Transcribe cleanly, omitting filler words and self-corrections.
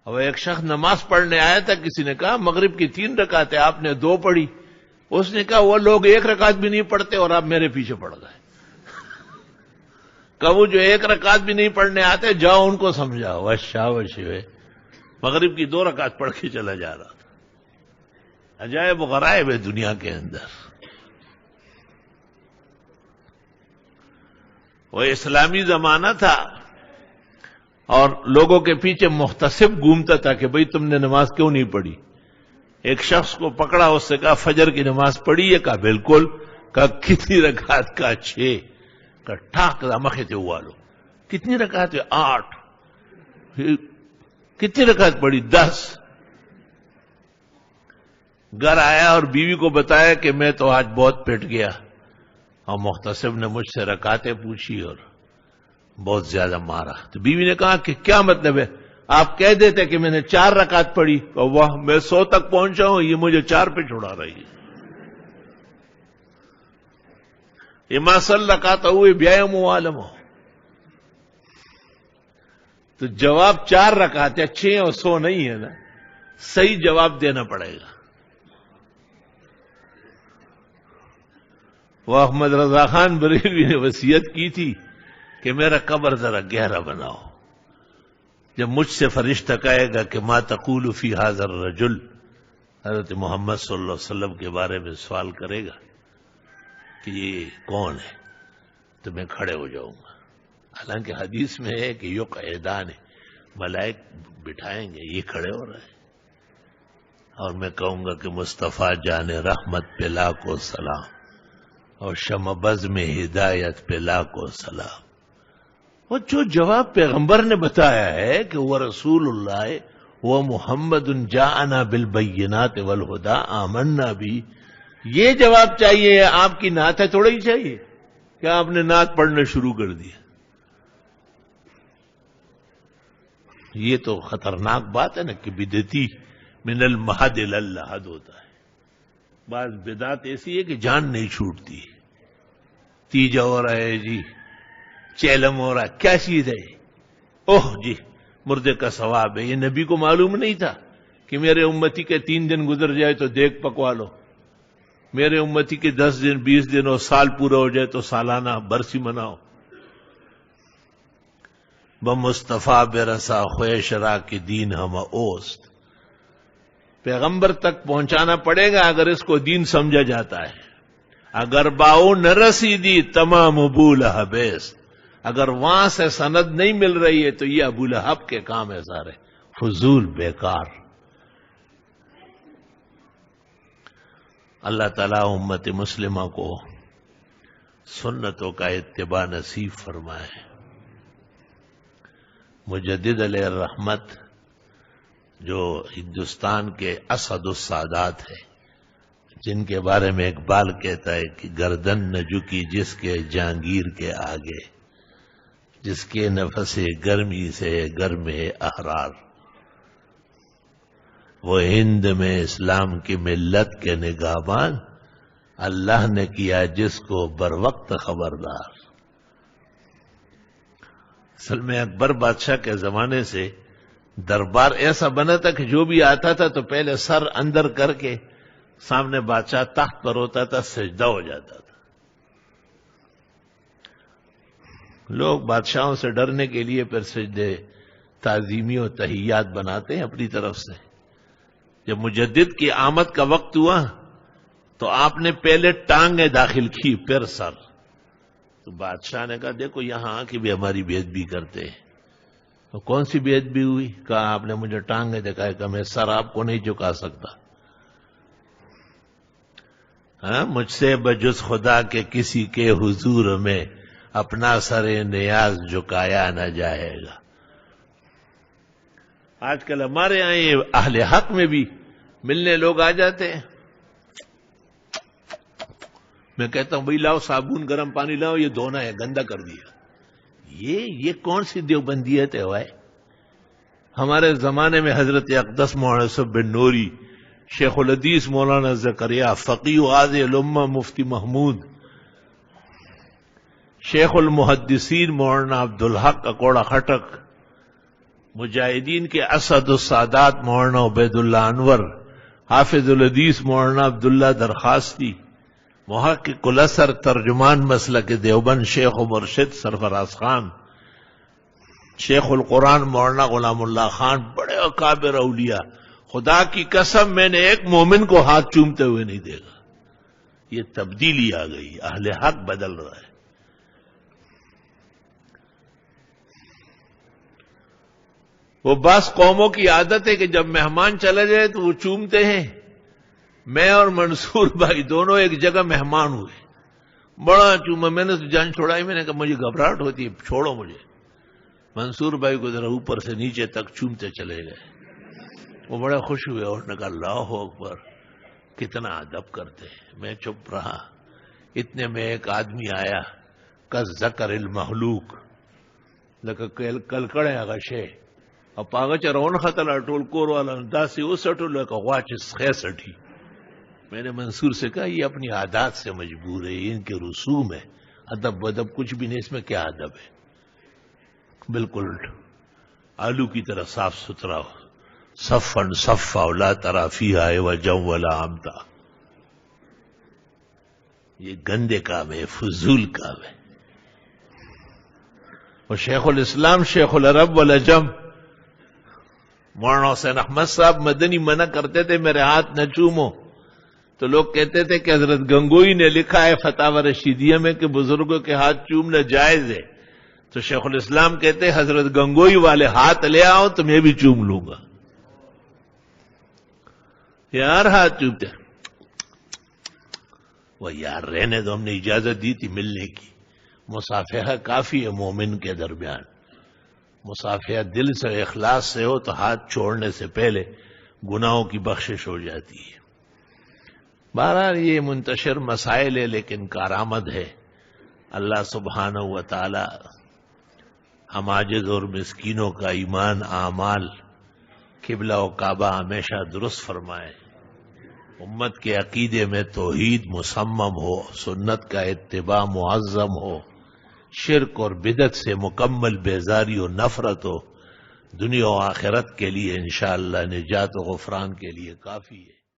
اب ایک شخص نماز پڑھنے آیا تھا، کسی نے کہا مغرب کی 3 رکعتیں، آپ نے 2 پڑھی. اس نے کہا وہ لوگ 1 رکعت بھی نہیں پڑھتے اور آپ میرے پیچھے پڑ گئے. کہ وہ جو 1 رکعت بھی نہیں پڑھنے آتے، جاؤ ان کو سمجھاؤ. اچھا وشوے مغرب کی 2 رکعت پڑھ کے چلا جا رہا تھا. عجائب و غرائب ہے دنیا کے اندر. وہ اسلامی زمانہ تھا اور لوگوں کے پیچھے محتسب گھومتا تھا کہ بھئی تم نے نماز کیوں نہیں پڑھی. ایک شخص کو پکڑا، اس سے کہا فجر کی نماز پڑھی ہے؟ کہا بالکل. کہا کتنی رکعت؟ کہا 6. کہا ٹھاک مکھے تھے ہوا لو. کتنی رکعت؟ 8. کتنی رکعت پڑھی؟ 10. گھر آیا اور بیوی کو بتایا کہ میں تو آج بہت پٹ گیا اور محتسب نے مجھ سے رکعتیں پوچھی اور بہت زیادہ مارا. تو بیوی نے کہا کہ کیا مطلب ہے؟ آپ کہہ دیتے کہ میں نے 4 رکعت پڑھی. واہ میں 100 تک پہنچا ہوں، یہ مجھے 4 پہ چھڑا رہی ہے. اما صلی رکعت ہوئے بیام عالم ہو. تو جواب 4 رکعت ہے، 6 اور 100 نہیں ہے نا. صحیح جواب دینا پڑے گا. وہ احمد رضا خان بریلوی نے وصیت کی تھی کہ میرا قبر ذرا گہرا بناؤ. جب مجھ سے فرشتہ کہے گا کہ ما تقول فی ھذا الرجل، حضرت محمد صلی اللہ علیہ وسلم کے بارے میں سوال کرے گا کہ یہ کون ہے، تو میں کھڑے ہو جاؤں گا. حالانکہ حدیث میں ہے کہ یقعدان، ملائک بٹھائیں گے، یہ کھڑے ہو رہے ہیں. اور میں کہوں گا کہ مصطفیٰ جان رحمت پہ لاکھوں سلام اور شمع بز میں ہدایت پہ لاکھوں سلام. وہ جو جواب پیغمبر نے بتایا ہے کہ وہ رسول اللہ وہ محمد جاءنا بالبینات والہدی آمنا بھی، یہ جواب چاہیے. آپ کی نعت ہے تھوڑا ہی چاہیے کہ آپ نے نعت پڑھنا شروع کر دیا. یہ تو خطرناک بات ہے نا کہ بدعتی من المہد الی اللحد ہوتا ہے. بعض بدعت ایسی ہے کہ جان نہیں چھوٹتی. تیجا ہو رہا ہے جی، چیلم ہو رہا ہے، کیا چیز ہے؟ اوہ جی مردے کا ثواب ہے. یہ نبی کو معلوم نہیں تھا کہ میرے امتی کے 3 دن گزر جائے تو دیگ پکوا لو، میرے امتی کے 10 دن 20 دن اور سال پورا ہو جائے تو سالانہ برسی مناؤ. بمصطفیٰ برسا خویش را کی دین ہم اوست. پیغمبر تک پہنچانا پڑے گا اگر اس کو دین سمجھا جاتا ہے. اگر باؤ نہ رسیدی تمام ابو لہب بیست. اگر وہاں سے سند نہیں مل رہی ہے تو یہ ابو لہب کے کام ہے سارے، فضول بیکار. اللہ تعالیٰ امت مسلمہ کو سنتوں کا اتباع نصیب فرمائے. مجدد علیہ الرحمت جو ہندوستان کے اسد السادات ہیں، جن کے بارے میں اقبال کہتا ہے کہ گردن نہ جھکی جس کے جہانگیر کے آگے، جس کے نفس گرمی سے گرم احرار. وہ ہند میں اسلام کی ملت کے نگہبان، اللہ نے کیا جس کو بر وقت خبردار. اصل میں اکبر بادشاہ کے زمانے سے دربار ایسا بنا تھا کہ جو بھی آتا تھا تو پہلے سر اندر کر کے سامنے بادشاہ تخت پر ہوتا تھا، سجدہ ہو جاتا تھا. لوگ بادشاہوں سے ڈرنے کے لیے پھر سجدے تعظیمی و تحیات بناتے ہیں اپنی طرف سے. جب مجدد کی آمد کا وقت ہوا تو آپ نے پہلے ٹانگیں داخل کی پھر سر. تو بادشاہ نے کہا دیکھو یہاں آ کے بھی ہماری بے ادبی کرتے ہیں. تو کون سی بے ادبی ہوئی؟ کہا آپ نے مجھے ٹانگیں دکھائے. کہ میں سر آپ کو نہیں جھکا سکتا. ہاں مجھ سے بجز خدا کے کسی کے حضور میں اپنا سر نیاز جھکایا نہ جائے گا. آج کل ہمارے یہاں یہ اہل حق میں بھی ملنے لوگ آ جاتے ہیں. میں کہتا ہوں بھائی لاؤ صابن گرم پانی لاؤ، یہ دھونا ہے، گندا کر دیا. یہ کون سی دیوبندیت ہے بھائی؟ ہمارے زمانے میں حضرت اقدس مولانا یوسف بن نوری، شیخ الحدیث مولانا زکریا، فقیہ غازی الامہ مفتی محمود، شیخ المحدثین مولانا عبدالحق اکوڑا خٹک، مجاہدین کے اسد السادات مولانا عبید اللہ انور، حافظ الحدیث مولانا عبداللہ درخواستی، محقق الاثر ترجمان مسلک دیوبند شیخ و مرشد سرفراز خان، شیخ القرآن مولانا غلام اللہ خان، بڑے اکابر اولیاء، خدا کی قسم میں نے ایک مومن کو ہاتھ چومتے ہوئے نہیں دیکھا۔ یہ تبدیلی آ گئی، اہل حق بدل رہا ہے۔ وہ بعض قوموں کی عادت ہے کہ جب مہمان چلے جائے تو وہ چومتے ہیں۔ میں اور منصور بھائی دونوں ایک جگہ مہمان ہوئے، بڑا چوما، میں نے تو جان چھوڑائی، میں نے کہا مجھے گھبراہٹ ہوتی ہے، چھوڑو مجھے۔ منصور بھائی کو ذرا اوپر سے نیچے تک چومتے چلے گئے۔ وہ بڑے خوش ہوئے اور نے کہا اللہ اکبر، کتنا ادب کرتے ہیں۔ میں چپ رہا۔ اتنے میں ایک آدمی آیا، کذکر المخلوق، کلکڑے غشے، اور پاگچ رون خطل اٹول کور والا داسی اس اٹول کا واچس خیسٹھی۔ میں نے منصور سے کہا یہ اپنی عادات سے مجبور ہے، ان کے رسوم ہے، ادب ودب کچھ بھی نہیں، اس میں کیا ادب ہے؟ بالکل آلو کی طرح صاف ستھرا ہو، صفن صفا لا تری فیہا عوجا ولا امتا۔ یہ گندے کام ہے، فضول کام ہے۔ اور شیخ الاسلام شیخ العرب والعجم مولانا حسین احمد صاحب مدنی منع کرتے تھے میرے ہاتھ نہ چومو، تو لوگ کہتے تھے کہ حضرت گنگوئی نے لکھا ہے فتاوی رشیدیہ میں کہ بزرگوں کے ہاتھ چومنا جائز ہے، تو شیخ الاسلام کہتے ہیں حضرت گنگوئی والے ہاتھ لے آؤ تو میں بھی چوم لوں گا۔ یار ہاتھ چومتے، وہ یار رہنے دو، ہم نے اجازت دی تھی ملنے کی۔ مصافحہ کافی ہے مومن کے درمیان، مصافحہ دل سے اخلاص سے ہو تو ہاتھ چھوڑنے سے پہلے گناہوں کی بخشش ہو جاتی ہے۔ بہرحال یہ منتشر مسائل ہے، لیکن کارآمد ہے۔ اللہ سبحانہ و تعالی ہم عاجز اور مسکینوں کا ایمان، اعمال، قبلہ و کعبہ ہمیشہ درست فرمائے، امت کے عقیدے میں توحید مسمم ہو، سنت کا اتباع معظم ہو، شرک اور بدعت سے مکمل بیزاری و نفرت ہو، دنیا و آخرت کے لیے انشاءاللہ نجات و غفران کے لیے کافی ہے۔